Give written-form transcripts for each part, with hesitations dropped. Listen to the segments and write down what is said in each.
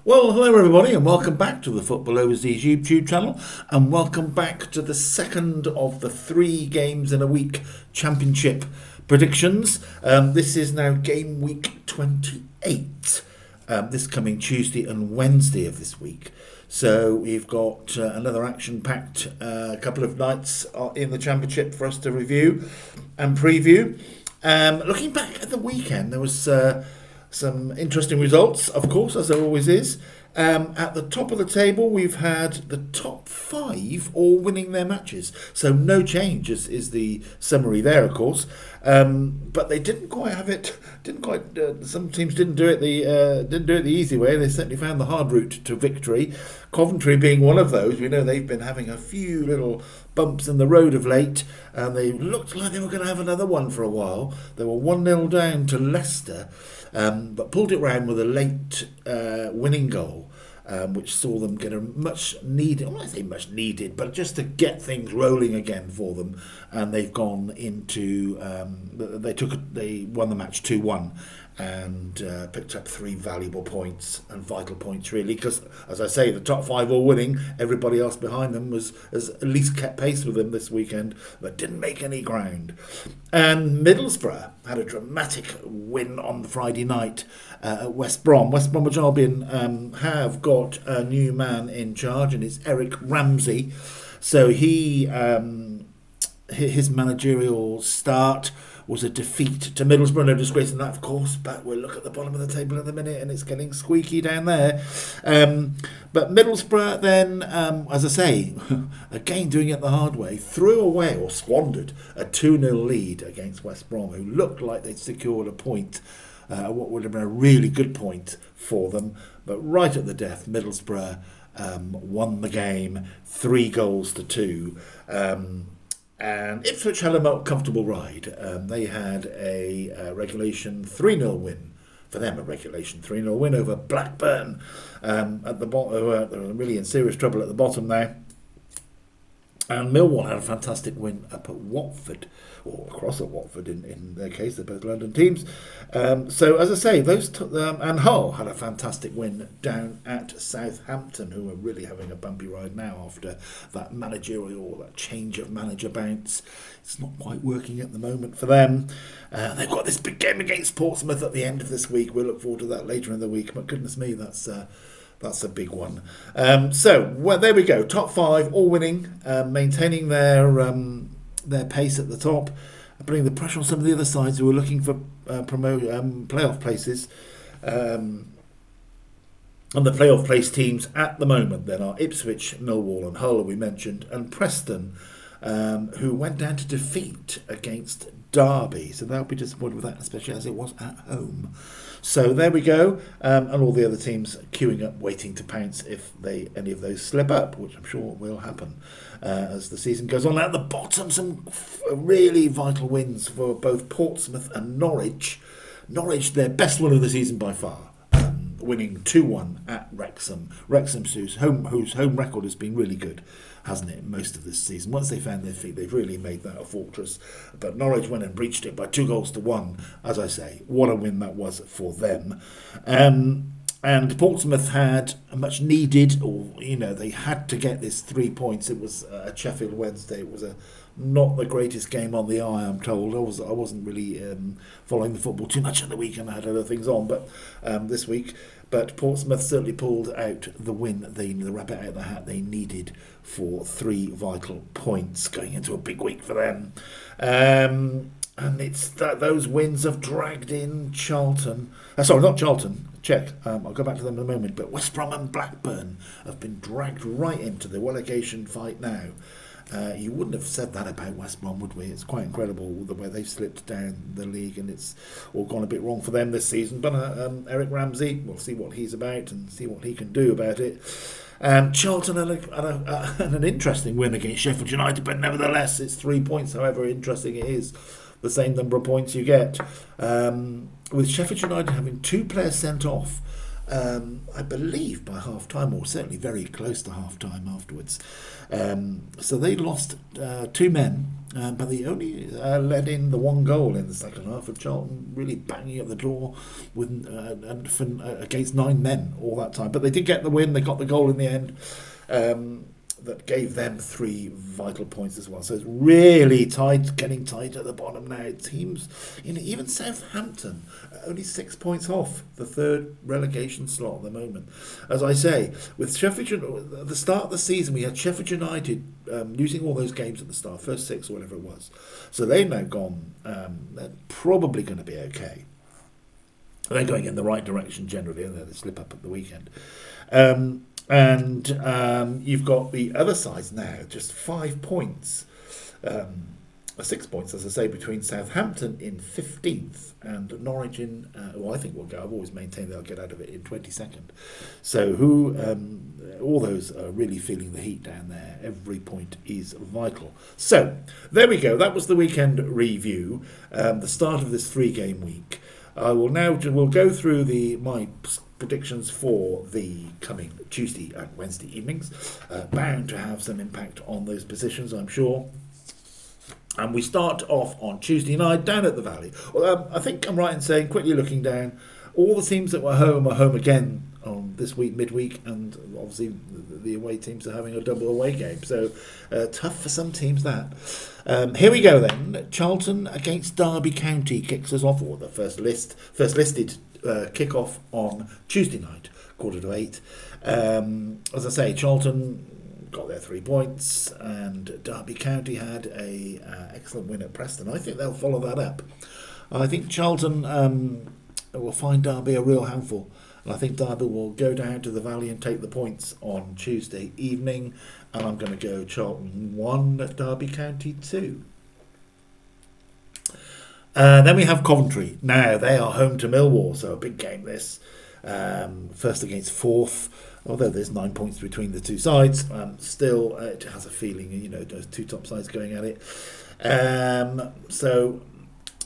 Well, hello everybody, and welcome back to the Football Overseas YouTube channel, and welcome back to the second of the 3 games in a week championship predictions. This is now game week 28, this coming Tuesday and Wednesday of this week. So we've got another action-packed couple of nights in the championship for us to review and preview. Looking back at the weekend, there was some interesting results, of course, as there always is. At the top of the table, we've had the top 5 all winning their matches. So no change is the summary there, of course. But they didn't quite have it. Some teams didn't do it the easy way. They certainly found the hard route to victory. Coventry being one of those. We know they've been having a few little bumps in the road of late, and they looked like they were going to have another one for a while. They were 1-0 down to Leicester, but pulled it round with a late winning goal, which saw them get a much needed, well, I say much needed, but just to get things rolling again for them. And they've gone into, they won the match 2-1 and picked up 3 valuable points and vital points, really, because, as I say, the top 5 all winning. Everybody else behind them has at least kept pace with them this weekend, but didn't make any ground. And Middlesbrough had a dramatic win on the Friday night at West Brom. West Bromwich Albion have got a new man in charge, and it's Eric Ramsey. So his managerial start was a defeat to Middlesbrough. No disgrace in that, of course, but we'll look at the bottom of the table in a minute, and it's getting squeaky down there. But Middlesbrough then, as I say, again doing it the hard way, threw away or squandered a 2-0 lead against West Brom, who looked like they'd secured a point, what would have been a really good point for them. But right at the death, Middlesbrough won the game 3-2. And Ipswich had a more comfortable ride. They had a regulation 3-0 win. For them, a regulation 3-0 win over Blackburn at the bottom. They're really in serious trouble at the bottom now. And Millwall had a fantastic win up at Watford, or across at Watford in their case. They're both London teams. So, as I say, and Hull had a fantastic win down at Southampton, who are really having a bumpy ride now after that change of manager bounce. It's not quite working at the moment for them. They've got this big game against Portsmouth at the end of this week. We'll look forward to that later in the week. But goodness me, that's a big one. So there we go. Top 5 all winning, maintaining their pace at the top, putting the pressure on some of the other sides who are looking for playoff places. And the playoff place teams at the moment then are Ipswich, Millwall and Hull, we mentioned, and Preston, who went down to defeat against Derby. So they'll be disappointed with that, especially as it was at home. So there we go, and all the other teams queuing up, waiting to pounce if any of those slip up, which I'm sure will happen as the season goes on. At the bottom, some really vital wins for both Portsmouth and Norwich. Norwich, their best win of the season by far, winning 2-1 at Wrexham. Wrexham, whose home record has been really good, hasn't it, most of this season. Once they found their feet, they've really made that a fortress. But Norwich went and breached it by 2-1. As I say, what a win that was for them. And Portsmouth had a much needed, they had to get this 3 points. It was at Sheffield Wednesday. It was not the greatest game on the eye, I'm told. I wasn't really following the football too much on the weekend. I had other things on, but this week. But Portsmouth certainly pulled out the win, the rabbit out of the hat they needed for 3 vital points going into a big week for them. And it's those wins have dragged in Charlton. Not Charlton. Check. I'll go back to them in a moment. But West Brom and Blackburn have been dragged right into the relegation fight now. You wouldn't have said that about West Brom, would we? It's quite incredible the way they've slipped down the league, and it's all gone a bit wrong for them this season. But Eric Ramsey, we'll see what he's about and see what he can do about it. Charlton had an interesting win against Sheffield United, but nevertheless, it's 3 points, however interesting it is. The same number of points you get. With Sheffield United having 2 players sent off I believe, by half-time, or certainly very close to half-time afterwards. So they lost 2 men, but they only let in the 1 goal in the second half, of Charlton really banging at the door with against 9 men all that time. But they did get the win, they got the goal in the end. That gave them 3 vital points as well. So it's really tight, getting tight at the bottom now. Teams, even Southampton, only 6 points off the 3rd relegation slot at the moment. As I say, with Sheffield, at the start of the season, we had Sheffield United losing all those games at the start, first 6 or whatever it was. So they've now gone, they're probably going to be okay. They're going in the right direction generally, and then they slip up at the weekend. And you've got the other sides now, just 5 points, 6 points, as I say, between Southampton in 15th and Norwich in, I think will go. I've always maintained they'll get out of it in 22nd. So all those are really feeling the heat down there. Every point is vital. So there we go. That was the weekend review, the start of this 3-game week. We'll go through my predictions for the coming Tuesday and Wednesday evenings. Bound to have some impact on those positions, I'm sure. And we start off on Tuesday night down at the Valley. Well, I think I'm right in saying, quickly looking down, all the teams that were home are home again on this week, midweek, and obviously the away teams are having a double away game. So tough for some teams, that. Here we go then. Charlton against Derby County kicks us off, or the first listed kick-off on Tuesday night, 7:45. As I say, Charlton got their 3 points, and Derby County had a excellent win at Preston. I think they'll follow that up. I think Charlton will find Derby a real handful, and I think Derby will go down to the Valley and take the points on Tuesday evening, and I'm going to go Charlton 1, Derby County 2. Then we have Coventry. Now, they are home to Millwall, so a big game this. First against 4th, although there's 9 points between the two sides. Still, it has a feeling, those two top sides going at it. So,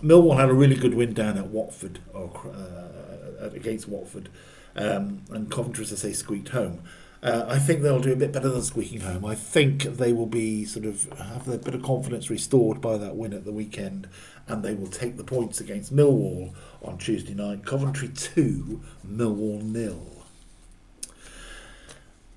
Millwall had a really good win down at Watford, against Watford. And Coventry, as I say, squeaked home. I think they'll do a bit better than squeaking home. I think they will be have a bit of confidence restored by that win at the weekend, and they will take the points against Millwall on Tuesday night. Coventry 2, Millwall 0.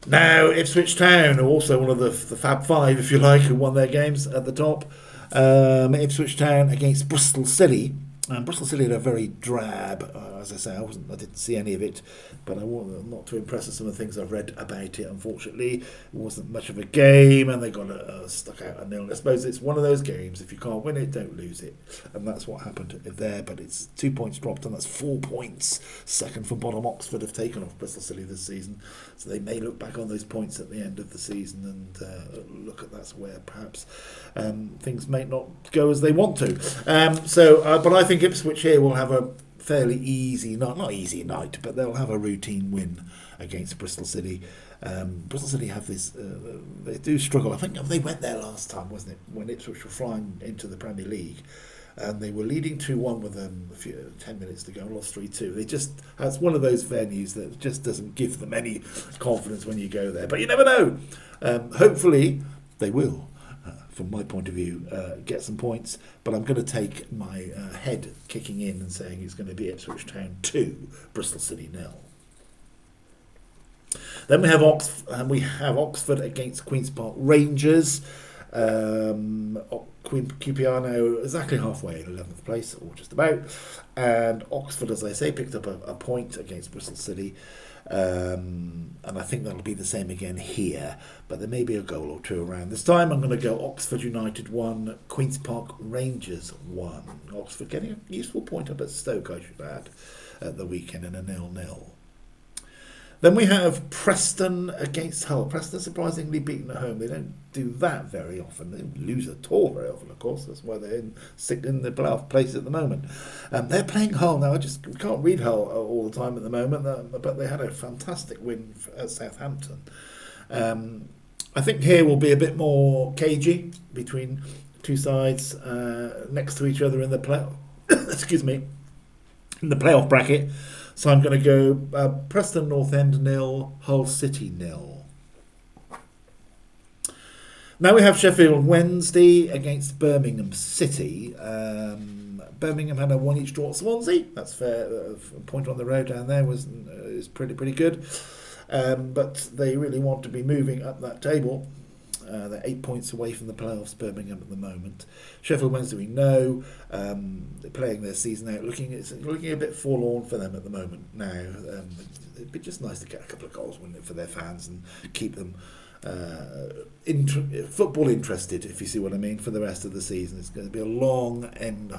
Now, Ipswich Town are also one of the Fab Five, if you like, who won their games at the top. Ipswich Town against Bristol City. Bristol City had a very drab, as I say, I didn't see any of it, but I'm not too impressed with some of the things I've read about it, unfortunately. It wasn't much of a game, and they got stuck out a 0. I suppose it's one of those games, if you can't win it, don't lose it. And that's what happened there, but it's 2 points dropped, and that's 4 points. Second from bottom, Oxford have taken off Bristol City this season, so they may look back on those points at the end of the season and look at that's where perhaps things may not go as they want to. But I think Ipswich here will have a fairly easy, not easy night, but they'll have a routine win against Bristol City. Bristol City have this, they do struggle. I think they went there last time, wasn't it, when Ipswich were flying into the Premier League, and they were leading 2-1 with 10 minutes to go, lost 3-2. That's one of those venues that just doesn't give them any confidence when you go there. But you never know. Hopefully they will, from my point of view, get some points. But I'm going to take my head kicking in and saying it's going to be Ipswich Town 2, Bristol City 0. Then we have Oxford against Queen's Park Rangers. QPR now exactly halfway in 11th place, or just about. And Oxford, as I say, picked up a point against Bristol City. And I think that'll be the same again here, but there may be a goal or two around. This time I'm going to go Oxford United 1, Queen's Park Rangers 1. Oxford getting a useful point up at Stoke, I should add, at the weekend, in a 0-0. Then we have Preston against Hull. Preston surprisingly beaten at home. They don't do that very often. They don't lose at all very often, of course. That's why they're in the playoff place at the moment. They're playing Hull now. We can't read Hull all the time at the moment, but they had a fantastic win at Southampton. I think here will be a bit more cagey between two sides next to each other in the playoff. Excuse me, in the playoff bracket. So I'm going to go Preston North End 0, Hull City 0. Now we have Sheffield Wednesday against Birmingham City. Birmingham had a 1-1 draw at Swansea. That's fair. A point on the road down there is pretty good. But they really want to be moving up that table. They're 8 points away from the playoffs, Birmingham at the moment. Sheffield Wednesday, we know, they're playing their season out. It's looking a bit forlorn for them at the moment now. It'd be just nice to get a couple of goals, wouldn't it, for their fans and keep them football interested, if you see what I mean, for the rest of the season. It's going to be a long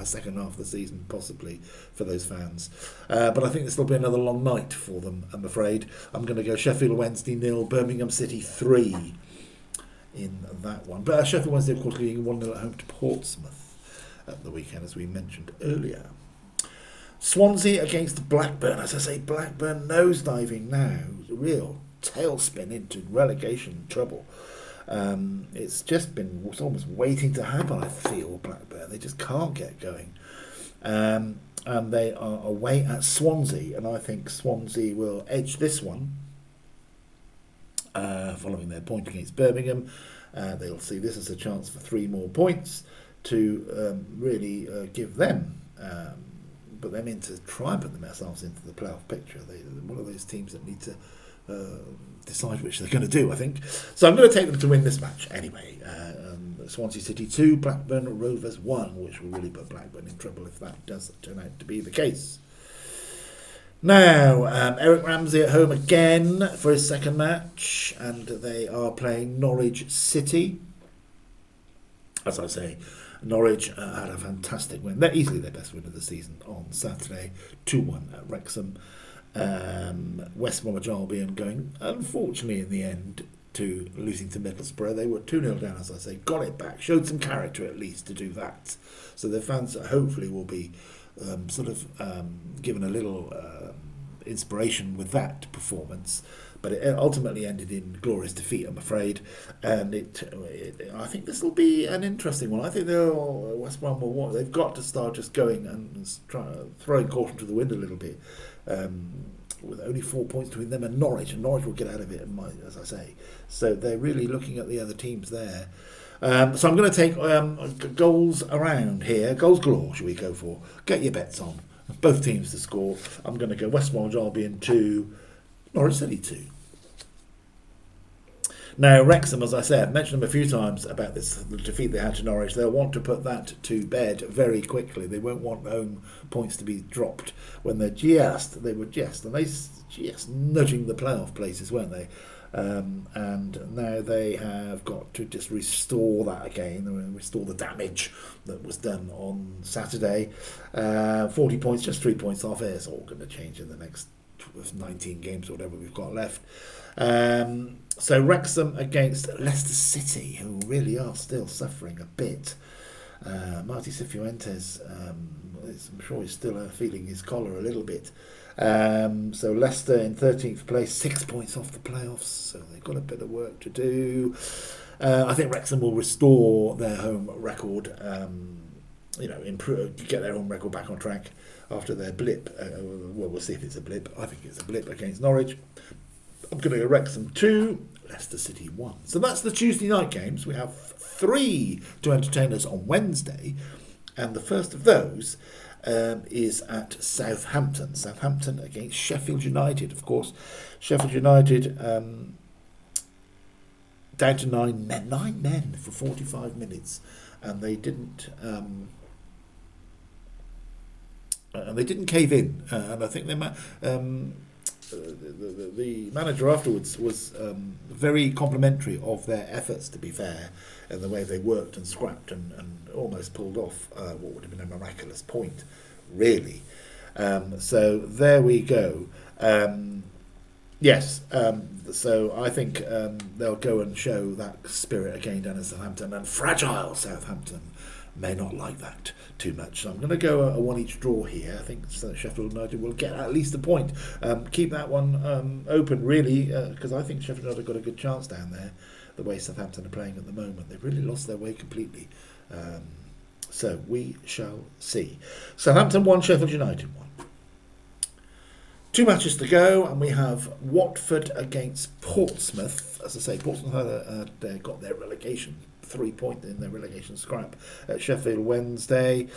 second half of the season, possibly, for those fans. But I think this will be another long night for them, I'm afraid. I'm going to go Sheffield Wednesday 0, Birmingham City 3 in that one. But Sheffield Wednesday, of course, leading 1-0 at home to Portsmouth at the weekend, as we mentioned earlier. Swansea against Blackburn. As I say, Blackburn nosediving now. Real tailspin into relegation trouble. It's almost waiting to happen, I feel, Blackburn. They just can't get going. And they are away at Swansea, and I think Swansea will edge this one, following their point against Birmingham. They'll see this as a chance for 3 more points to really give them, put them into try and put themselves into the playoff picture. They're one of those teams that need to decide which they're going to do, I think. So I'm going to take them to win this match anyway. Swansea City 2, Blackburn Rovers 1, which will really put Blackburn in trouble if that does turn out to be the case. Now, Eric Ramsey at home again for his second match, and they are playing Norwich City. As I say, Norwich had a fantastic win. They're easily their best win of the season on Saturday, 2-1 at Wrexham. West Bromwich Albion going, unfortunately, in the end, to losing to Middlesbrough. They were 2-0 down, as I say, got it back, showed some character at least to do that. So their fans hopefully will be given a little inspiration with that performance. But it ultimately ended in glorious defeat, I'm afraid. And I think this will be an interesting one. I think West Brom they've got to start just going and throwing caution to the wind a little bit. With only 4 points between them and Norwich will get out of it, as I say. So they're really looking at the other teams there. So I'm going to take goals around here. Goals galore, should we go for? Get your bets on. Both teams to score. I'm going to go West Bromwich Albion 2, Norwich City 2. Now, Wrexham, as I say, I've mentioned them a few times about the defeat they had to Norwich. They'll want to put that to bed very quickly. They won't want home points to be dropped when they were just nudging the playoff places, weren't they? And now they have got to just restore that again, restore the damage that was done on Saturday. 40 points, just 3 points off it. It's all going to change in the next 19 games or whatever we've got left. So Wrexham against Leicester City, who really are still suffering a bit. Marty Cifuentes, I'm sure he's still feeling his collar a little bit. So Leicester in 13th place, 6 points off the playoffs, so they've got a bit of work to do. I think Wrexham will restore their home record, improve, get their home record back on track after their blip. We'll see if it's a blip. I think it's a blip against Norwich. I'm going to go Wrexham 2, Leicester City 1. So that's the Tuesday night games. We have 3 to entertain us on Wednesday, and the first of those is at Southampton. Southampton against Sheffield United, of course. Sheffield United down to 9 men for 45 minutes, and they didn't cave in. And I think the manager afterwards was very complimentary of their efforts, to be fair, and the way they worked and scrapped and almost pulled off what would have been a miraculous point, really. So there we go. So I think they'll go and show that spirit again down at Southampton, and fragile Southampton may not like that too much. So I'm going to go a one each draw here. I think Sheffield United will get at least a point. Keep that one open, really, because I think Sheffield United have got a good chance down there, the way Southampton are playing at the moment. They've really lost their way completely. So we shall see. Southampton 1, Sheffield United 1. 2 matches to go, and we have Watford against Portsmouth. As I say, Portsmouth got their relegation 3 point in their relegation scrap at Sheffield Wednesday.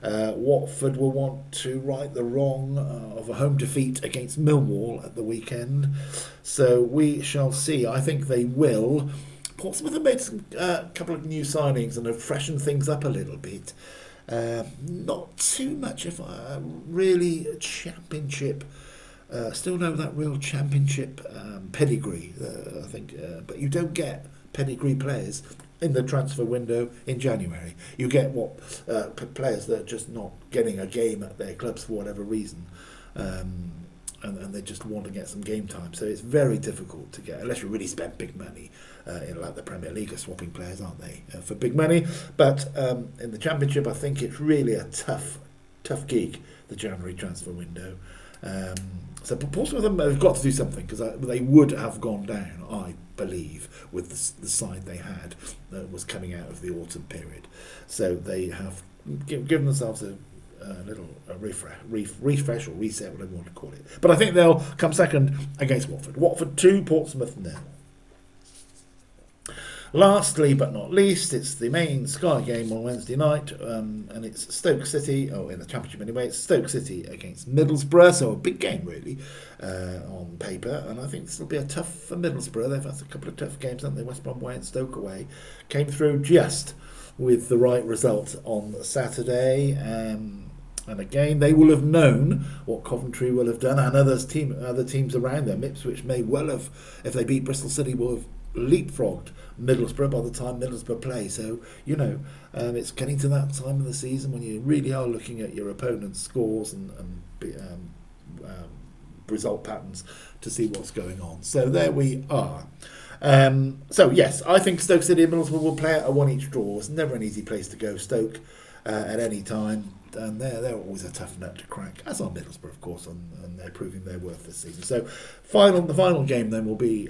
Watford will want to right the wrong of a home defeat against Millwall at the weekend. So we shall see. I think they will. Portsmouth have made a couple of new signings and have freshened things up a little bit. Not too much of a really championship. Still know that real championship pedigree, I think. But you don't get pedigree players in the transfer window in January. You get players that are just not getting a game at their clubs for whatever reason. And they just want to get some game time. So it's very difficult to get, unless you really spend big money. Like the Premier League are swapping players, aren't they, for big money? But in the Championship, I think it's really a tough gig, the January transfer window. So Portsmouth have got to do something, because they would have gone down, I believe, with the side they had that was coming out of the autumn period. So they have given themselves a little refresh or reset, whatever you want to call it. But I think they'll come second against Watford. Watford 2, Portsmouth 0. Lastly, but not least, it's the main Sky game on Wednesday night, and it's Stoke City, in the Championship anyway, it's Stoke City against Middlesbrough, so a big game really on paper, and I think this will be a tough for Middlesbrough. They've had a couple of tough games, haven't they? West Brom away and Stoke away. Came through just with the right result on Saturday, and again, they will have known what Coventry will have done, and other teams around them. Ipswich may well have, if they beat Bristol City, will have leapfrogged Middlesbrough by the time Middlesbrough play. So, it's getting to that time of the season when you really are looking at your opponent's scores and result patterns to see what's going on. So there we are. So yes, I think Stoke City and Middlesbrough will play at a 1-1 draw. It's never an easy place to go, Stoke, at any time. And they're always a tough nut to crack, as are Middlesbrough, of course, and they're proving their worth this season. So the final game then will be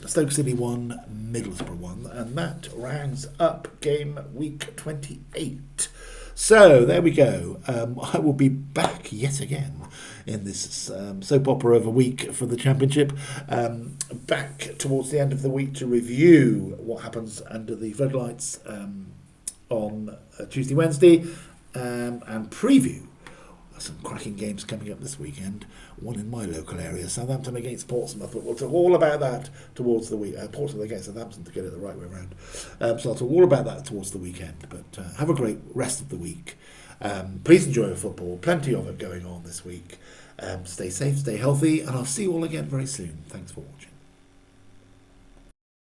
Stoke City 1, Middlesbrough 1, and that rounds up game week 28. So there we go. I will be back yet again in this soap opera of a week for the Championship, back towards the end of the week to review what happens under the floodlights on Tuesday, Wednesday, and preview some cracking games coming up this weekend. One in my local area, Southampton against Portsmouth. We'll talk all about that towards the week. Portsmouth against Southampton, to get it the right way around. So I'll talk all about that towards the weekend. But have a great rest of the week. Please enjoy your football. Plenty of it going on this week. Stay safe, stay healthy, and I'll see you all again very soon. Thanks for watching.